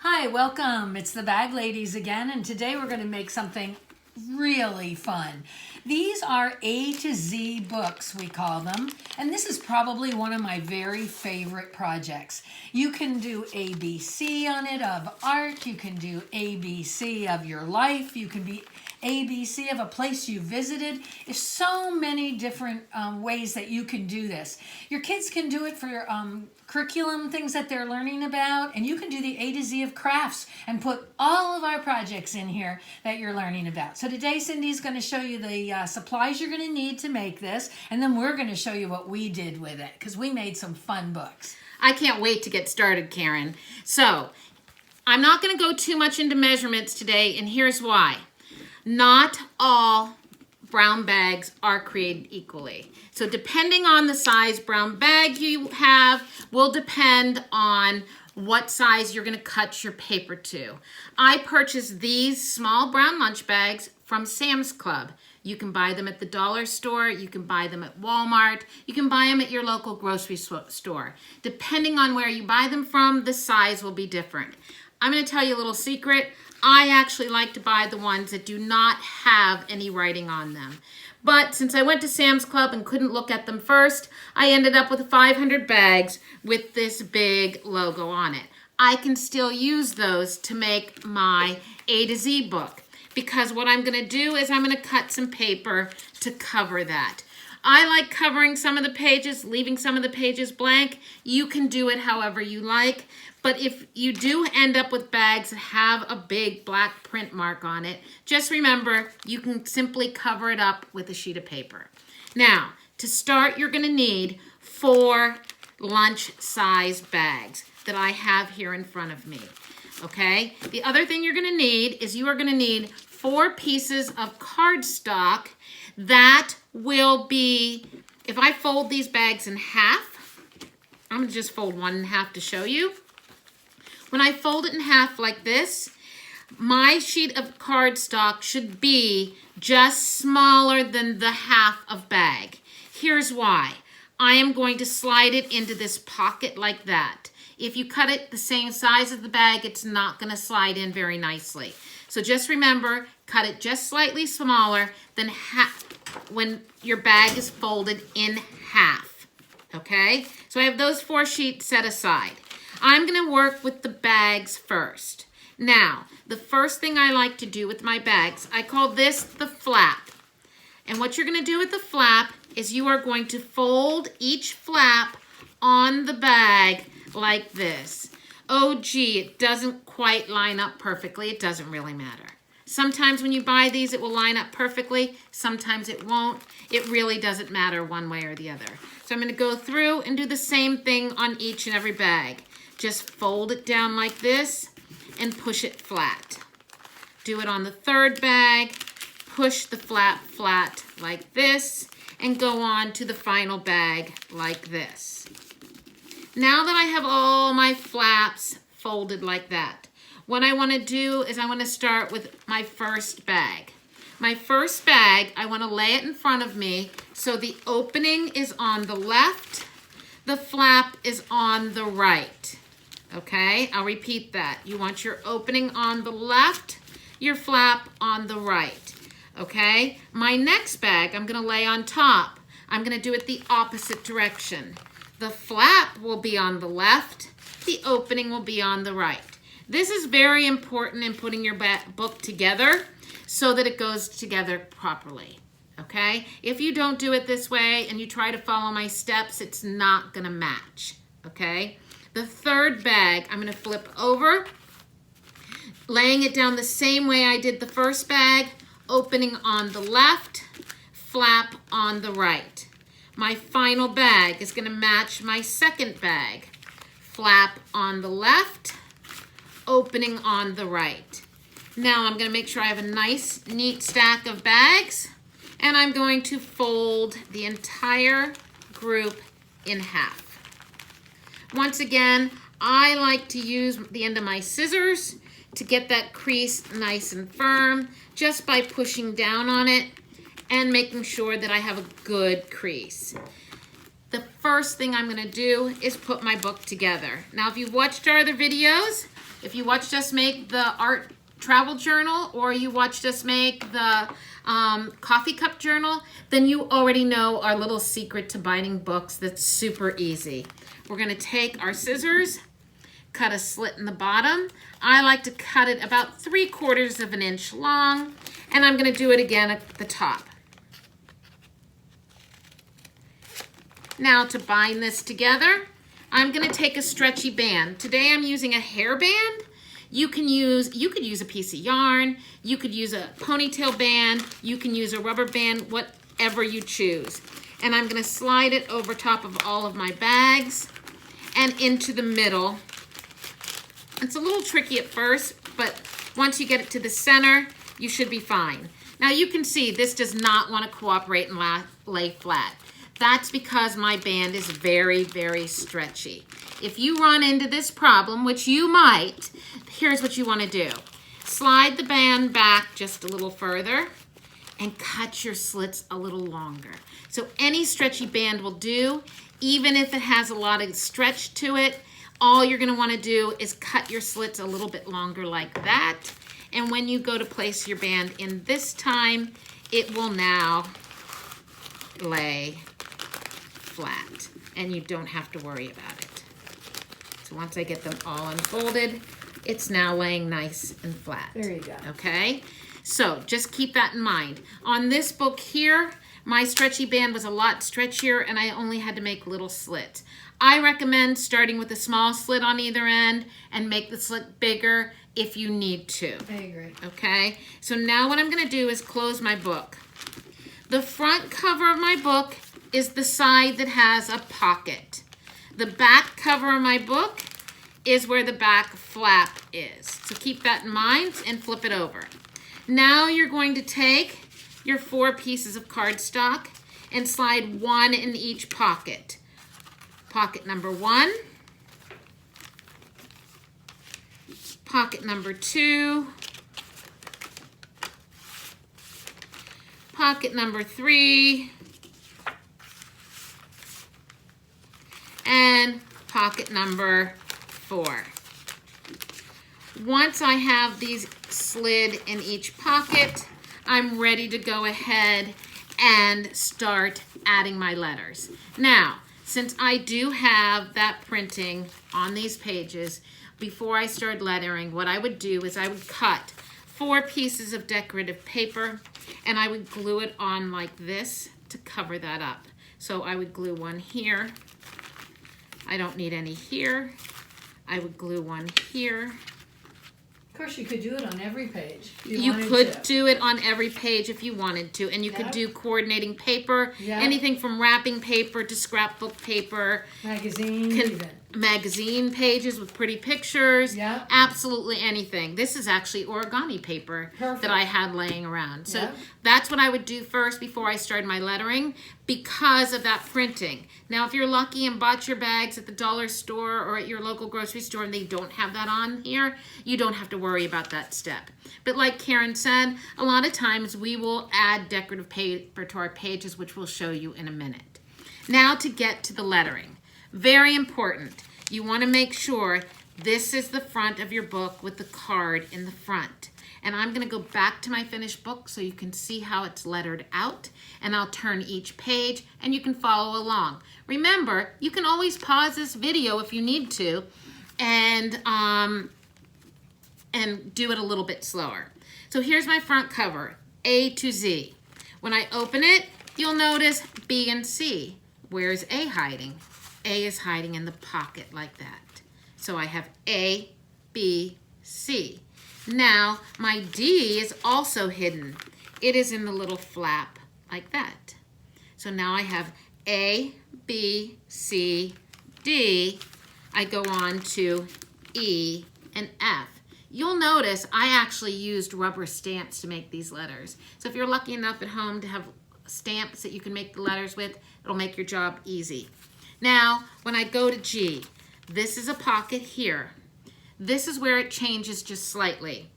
Hi, welcome. It's the Bag Ladies again, and today we're going to make something really fun. These are A to Z books, we call them, and this is probably one of my very favorite projects. You can do ABC on it of art, you can do ABC of your life, you can be ABC of a place you visited. There's so many different ways that you can do this. Your kids can do it for your curriculum, things that they're learning about, and you can do the A to Z of crafts and put all of our projects in here that you're learning about. So today Cindy's going to show you the supplies you're going to need to make this, and then we're going to show you what we did with it because we made some fun books. I can't wait to get started, Karen. So, I'm not going to go too much into measurements today, and here's why. Not all brown bags are created equally. So depending on the size brown bag you have will depend on what size you're going to cut your paper to. I purchased these small brown lunch bags from Sam's Club. You can buy them at the dollar store, you can buy them at Walmart, you can buy them at your local grocery store. Depending on where you buy them from, the size will be different. I'm going to tell you a little secret. I actually like to buy the ones that do not have any writing on them. But since I went to Sam's Club and couldn't look at them first, I ended up with 500 bags with this big logo on it. I can still use those to make my A to Z book because what I'm going to do is I'm going to cut some paper to cover that. I like covering some of the pages, leaving some of the pages blank. You can do it however you like. But if you do end up with bags that have a big black print mark on it, just remember you can simply cover it up with a sheet of paper. Now, to start, you're going to need 4 lunch-size bags that I have here in front of me. Okay? The other thing you're going to need is you are going to need 4 pieces of cardstock that will be, if I fold these bags in half, I'm going to just fold one in half to show you. When I fold it in half like this, my sheet of cardstock should be just smaller than the half of bag. Here's why. I am going to slide it into this pocket like that. If you cut it the same size as the bag, it's not going to slide in very nicely. So just remember, cut it just slightly smaller than when your bag is folded in half. Okay? So I have those 4 sheets set aside. I'm going to work with the bags first. Now, the first thing I like to do with my bags, I call this the flap. And what you're going to do with the flap is you are going to fold each flap on the bag like this. Oh, gee, it doesn't quite line up perfectly. It doesn't really matter. Sometimes when you buy these, it will line up perfectly. Sometimes it won't. It really doesn't matter one way or the other. So I'm going to go through and do the same thing on each and every bag. Just fold it down like this and push it flat. Do it on the 3rd bag, push the flap flat like this, and go on to the final bag like this. Now that I have all my flaps folded like that, what I want to do is I want to start with my first bag. My first bag, I want to lay it in front of me so the opening is on the left, the flap is on the right. Okay, I'll repeat that. You want your opening on the left, your flap on the right. Okay, my next bag I'm going to lay on top. I'm going to do it the opposite direction. The flap will be on the left, the opening will be on the right. This is very important in putting your book together so that it goes together properly. Okay, if you don't do it this way and you try to follow my steps, it's not going to match. Okay. The 3rd bag, I'm going to flip over, laying it down the same way I did the first bag, opening on the left, flap on the right. My final bag is going to match my 2nd bag. Flap on the left, opening on the right. Now I'm going to make sure I have a nice, neat stack of bags, and I'm going to fold the entire group in half. Once again, I like to use the end of my scissors to get that crease nice and firm just by pushing down on it and making sure that I have a good crease. The first thing I'm going to do is put my book together. Now, if you've watched our other videos, if you watched us make the art travel journal or you watched us make the coffee cup journal, then you already know our little secret to binding books that's super easy. We're going to take our scissors, cut a slit in the bottom. I like to cut it about 3/4 of an inch long, and I'm going to do it again at the top. Now to bind this together, I'm going to take a stretchy band. Today I'm using a hair band. You could use a piece of yarn, you could use a ponytail band, you can use a rubber band, whatever you choose. And I'm going to slide it over top of all of my bags and into the middle. It's a little tricky at first, but once you get it to the center, you should be fine. Now you can see this does not want to cooperate and lay flat. That's because my band is very, very stretchy. If you run into this problem, which you might, here's what you want to do. Slide the band back just a little further and cut your slits a little longer. So any stretchy band will do, even if it has a lot of stretch to it. All you're going to want to do is cut your slits a little bit longer like that. And when you go to place your band in this time, it will now lay flat and you don't have to worry about it. So once I get them all unfolded, it's now laying nice and flat. There you go. Okay, so just keep that in mind. On this book here, my stretchy band was a lot stretchier and I only had to make little slits. I recommend starting with a small slit on either end and make the slit bigger if you need to. I agree. Okay, so now what I'm going to do is close my book. The front cover of my book is the side that has a pocket. The back cover of my book is where the back flap is. So keep that in mind and flip it over. Now you're going to take your 4 pieces of cardstock and slide 1 in each pocket. Pocket number 1, pocket number 2, pocket number 3, and pocket number 4. Once I have these slid in each pocket, I'm ready to go ahead and start adding my letters. Now, since I do have that printing on these pages, before I start lettering, what I would do is I would cut 4 pieces of decorative paper and I would glue it on like this to cover that up. So I would glue one here. I don't need any here. I would glue one here. Of course, you could do it on every page. If You wanted could to. do it on every page if you wanted to, and you could Yep. do coordinating paper, Yep. anything from wrapping paper to scrapbook paper, Magazine, Can- even. magazine pages with pretty pictures, Yep. absolutely anything. This is actually origami paper Perfect. that I had laying around. So Yep. that's what I would do first before I started my lettering because of that printing. Now, if you're lucky and bought your bags at the dollar store or at your local grocery store and they don't have that on here, you don't have to worry about that step. But like Karen said, a lot of times we will add decorative paper to our pages, which we'll show you in a minute. Now to get to the lettering. Very important. You want to make sure this is the front of your book with the card in the front. And I'm going to go back to my finished book so you can see how it's lettered out. And I'll turn each page and you can follow along. Remember, you can always pause this video if you need to and do it a little bit slower. So here's my front cover, A to Z. When I open it, you'll notice B and C. Where's A hiding? A is hiding in the pocket like that. So I have A, B, C. Now, my D is also hidden. It is in the little flap like that. So now I have A, B, C, D. I go on to E and F. You'll notice I actually used rubber stamps to make these letters. So if you're lucky enough at home to have stamps that you can make the letters with, it'll make your job easy. Now, when I go to G, this is a pocket here. This is where it changes just slightly.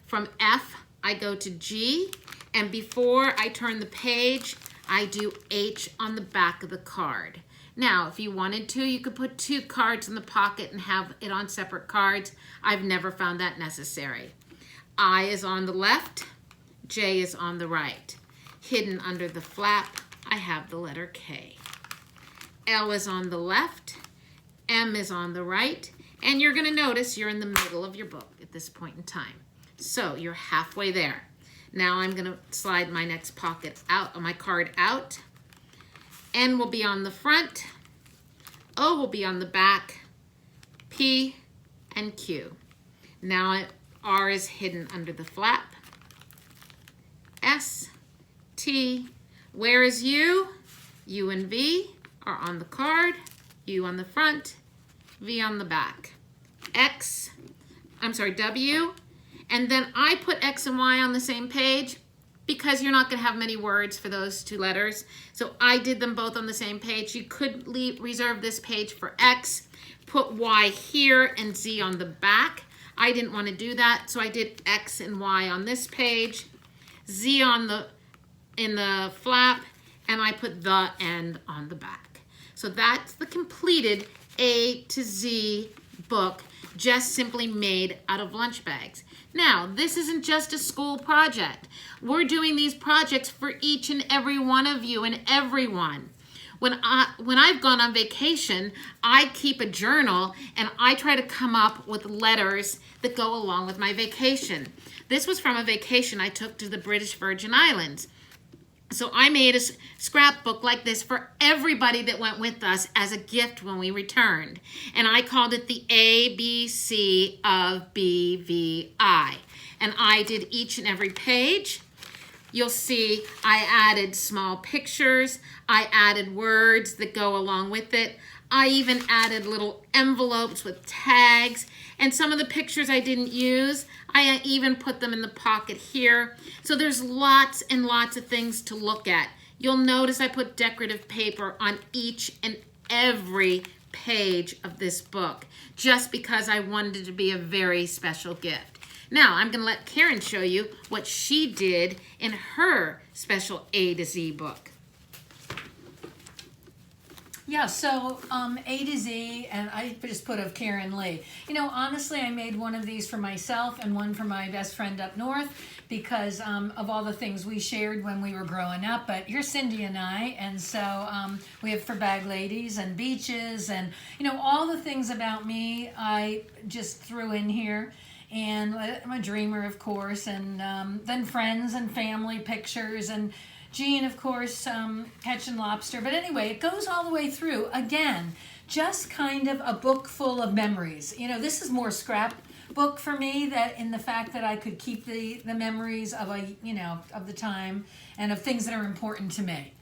From F, I go to G, and before I turn the page, I do H on the back of the card. Now, if you wanted to, you could put 2 cards in the pocket and have it on separate cards. I've never found that necessary. I is on the left, J is on the right. Hidden under the flap, I have the letter K. L is on the left, M is on the right, and you're going to notice you're in the middle of your book at this point in time. So you're halfway there. Now I'm going to slide my next pocket out, my card out. N will be on the front, O will be on the back, P and Q. Now R is hidden under the flap. S, T, where is U? U and V are on the card, U on the front, V on the back. W, and then I put X and Y on the same page because you're not going to have many words for those 2 letters. So I did them both on the same page. You could reserve this page for X, put Y here and Z on the back. I didn't want to do that, so I did X and Y on this page, Z in the flap, and I put the end on the back. So that's the completed A to Z book, just simply made out of lunch bags. Now, this isn't just a school project. We're doing these projects for each and every one of you and everyone. When I've gone on vacation, I keep a journal and I try to come up with letters that go along with my vacation. This was from a vacation I took to the British Virgin Islands. So I made a scrapbook like this for everybody that went with us as a gift when we returned. And I called it the ABC of BVI. And I did each and every page. You'll see I added small pictures. I added words that go along with it. I even added little envelopes with tags. And some of the pictures I didn't use, I even put them in the pocket here. So there's lots and lots of things to look at. You'll notice I put decorative paper on each and every page of this book, just because I wanted it to be a very special gift. Now, I'm going to let Karen show you what she did in her special A to Z book. Yeah, so A to Z, and I just put of Karen Lee. You know, honestly, I made one of these for myself and one for my best friend up north because of all the things we shared when we were growing up. But you're Cindy and I, and so we have for Bag Ladies and beaches and, you know, all the things about me I just threw in here. And I'm a dreamer, of course, and then friends and family pictures and Jean, of course, catching lobster. But anyway, it goes all the way through. Again, just kind of a book full of memories. You know, this is more scrapbook for me, that in the fact that I could keep the memories of of the time and of things that are important to me.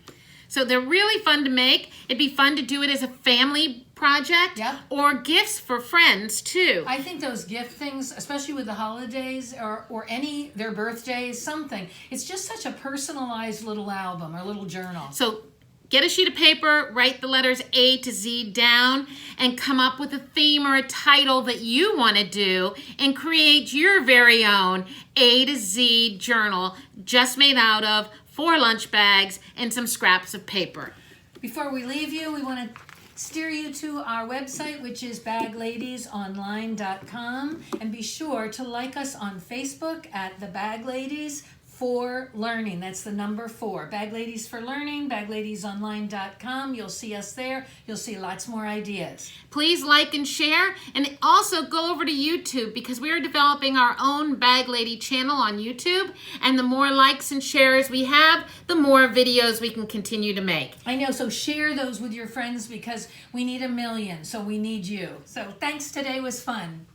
So they're really fun to make. It'd be fun to do it as a family project. Yep. Or gifts for friends too. I think those gift things, especially with the holidays or any their birthdays, something. It's just such a personalized little album or little journal. So get a sheet of paper, write the letters A to Z down, and come up with a theme or a title that you want to do and create your very own A to Z journal just made out of 4 lunch bags and some scraps of paper. Before we leave you, we want to steer you to our website, which is bagladiesonline.com, and be sure to like us on Facebook at the Bag Ladies for Learning. That's the number 4. Bag Ladies for Learning, bagladiesonline.com. You'll see us there. You'll see lots more ideas. Please like and share, and also go over to YouTube because we are developing our own Bag Lady channel on YouTube, and the more likes and shares we have, the more videos we can continue to make. I know, so share those with your friends because we need 1 million, so we need you. So thanks, today was fun.